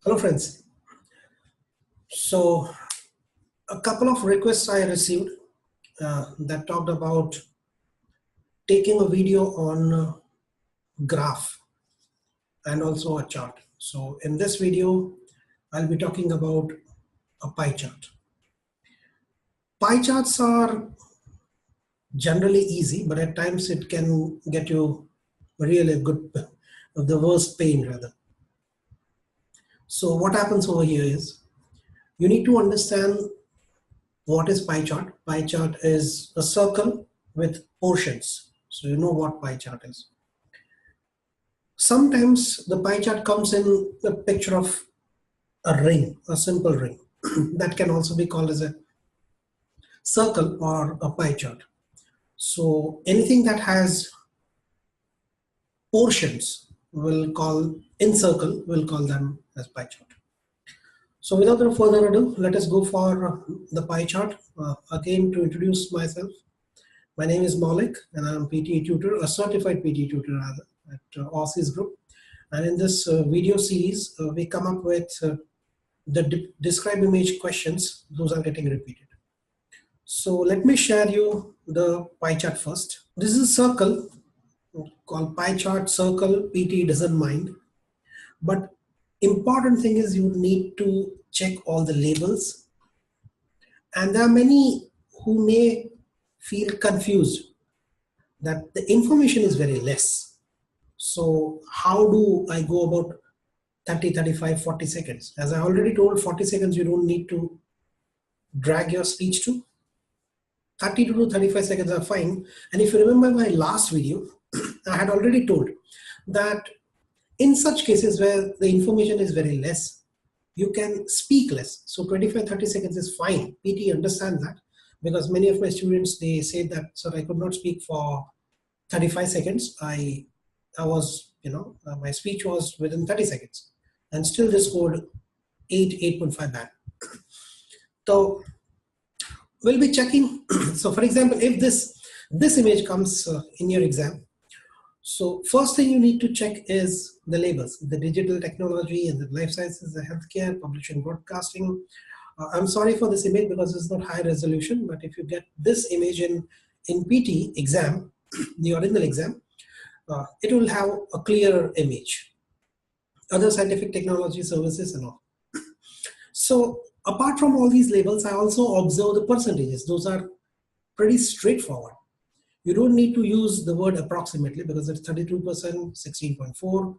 Hello friends. So a couple of requests I received that talked about taking a video on graph and also a chart. So in this video, I'll be talking about a pie chart. Pie charts are generally easy, but at times it can get you really good, the worst pain rather. So what happens over here is you need to understand what is pie chart. Pie chart is a circle with portions. So you know what pie chart is. Sometimes the pie chart comes in the picture of a ring, a simple ring. That can also be called as a circle or a pie chart. So anything that has portions we'll call in circle, we'll call them as pie chart. So without further ado, let us go for the pie chart. Again, to introduce myself, my name is Maulik and I'm PTE tutor, a certified PTE tutor rather, at Aussies Group. And in this video series, we come up with the describe image questions. Those are getting repeated. So let me share you the pie chart first. This is a circle called pie chart circle. PTE doesn't mind, but important thing is you need to check all the labels. And there are many who may feel confused that the information is very less. So how do I go about 30, 35, 40 seconds? As I already told, 40 seconds you don't need to drag your speech to. 30 to 35 seconds are fine. And if you remember my last video, I had already told that in such cases where the information is very less, you can speak less. So 25-30 seconds is fine. PT understands that, because many of my students, they say that, sir, I could not speak for 35 seconds. I was, my speech was within 30 seconds and still they scored 8.5 band. So we'll be checking. So for example, if this image comes in your exam, so first thing you need to check is the labels, the digital technology and the life sciences, the healthcare, publishing, broadcasting. I'm sorry for this image because it's not high resolution, but if you get this image in PT exam, the original exam, it will have a clearer image. Other scientific technology services and all. So apart from all these labels, I also observe the percentages. Those are pretty straightforward. You don't need to use the word approximately because it's 32%, 16.4.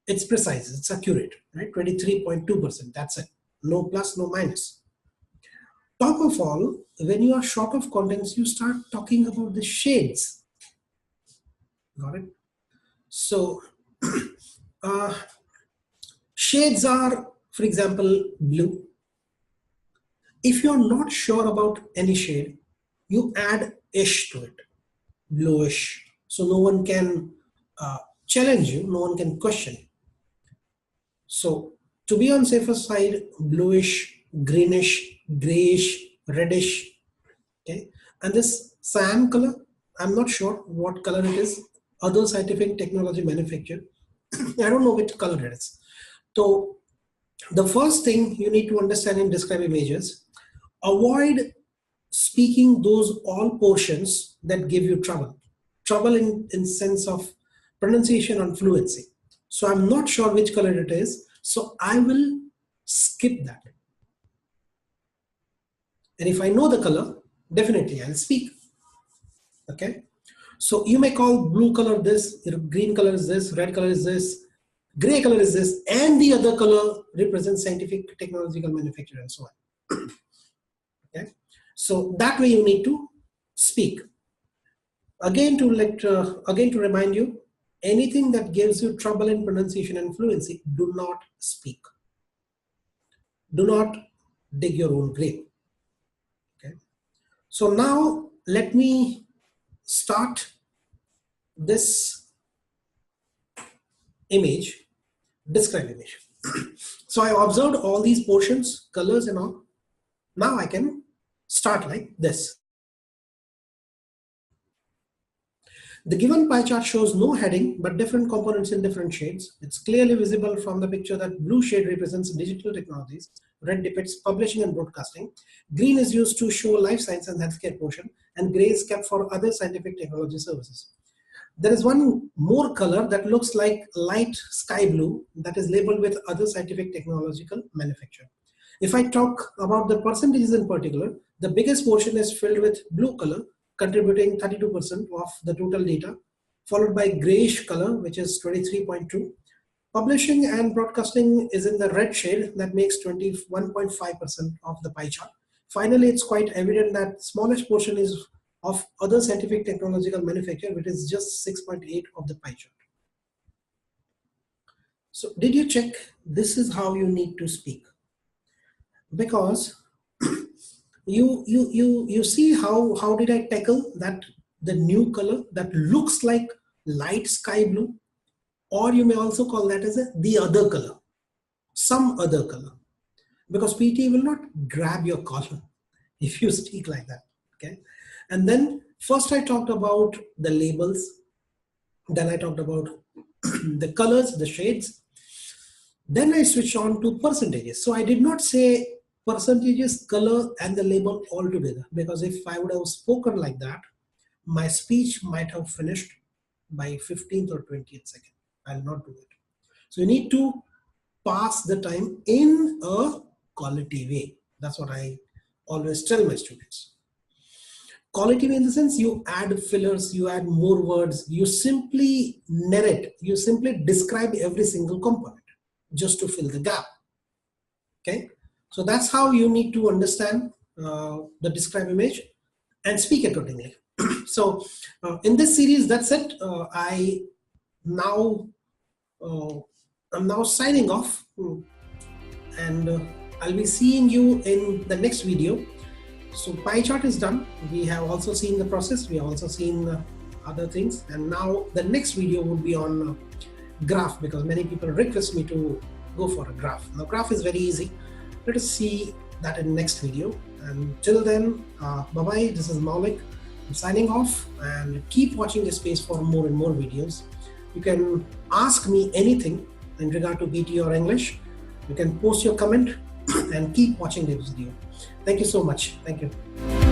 It's precise, it's accurate, right? 23.2%, that's it. No plus, no minus. Top of all, when you are short of contents, you start talking about the shades. Got it? So shades are, for example, blue. If you're not sure about any shade, you add ish to it. Bluish, so no one can challenge you, no one can question you. So to be on safer side, bluish, greenish, grayish, reddish, okay. And this cyan color, I'm not sure what color it is. Other scientific technology manufacturer, I don't know which color it is. So the first thing you need to understand in describe images, avoid speaking those all portions that give you trouble in sense of pronunciation and fluency. So I'm not sure which color it is, so I will skip that. And if I know the color, definitely I'll speak. Okay, so you may call blue color this, green color is this, red color is this, gray color is this, and the other color represents scientific technological manufacturer and so on. Okay. So that way you need to speak. Again to remind you, anything that gives you trouble in pronunciation and fluency, do not speak. Do not dig your own grave. Okay. So now let me start this image, describe image. So I observed all these portions, colors and all. Now I can start like this. The given pie chart shows no heading but different components in different shades. It's clearly visible from the picture that blue shade represents digital technologies, red depicts publishing and broadcasting, green is used to show life science and healthcare portion, and gray is kept for other scientific technology services. There is one more color that looks like light sky blue that is labeled with other scientific technological manufacture. If I talk about the percentages in particular, the biggest portion is filled with blue color, contributing 32% of the total data, followed by grayish color, which is 23.2. Publishing and broadcasting is in the red shade that makes 21.5% of the pie chart. Finally, it's quite evident that smallest portion is of other scientific technological manufacture, which is just 6.8 of the pie chart. So did you check? This is how you need to speak. Because you see how did I tackle that, the new color that looks like light sky blue, or you may also call that as the other color, some other color, because PTE will not grab your collar if you speak like that. Okay, and then first I talked about the labels, then I talked about the colors, the shades, then I switched on to percentages. So I did not say percentages, color, and the label all together, because if I would have spoken like that, my speech might have finished by 15th or 20th second. I'll not do it. So you need to pass the time in a quality way. That's what I always tell my students. Quality way in the sense you add fillers, you add more words, you simply narrate, you simply describe every single component just to fill the gap. Okay, so that's how you need to understand the describe image and speak accordingly. So in this series, that's it. I'm now signing off, and I'll be seeing you in the next video. So pie chart is done. We have also seen the process. We have also seen other things, and now the next video would be on graph, because many people request me to go for a graph. Now graph is very easy. Let us see that in next video, and till then, bye bye. This is Maulik. I'm signing off, and keep watching this space for more and more videos. You can ask me anything in regard to PTE or English. You can post your comment and keep watching this video. Thank you so much. Thank you.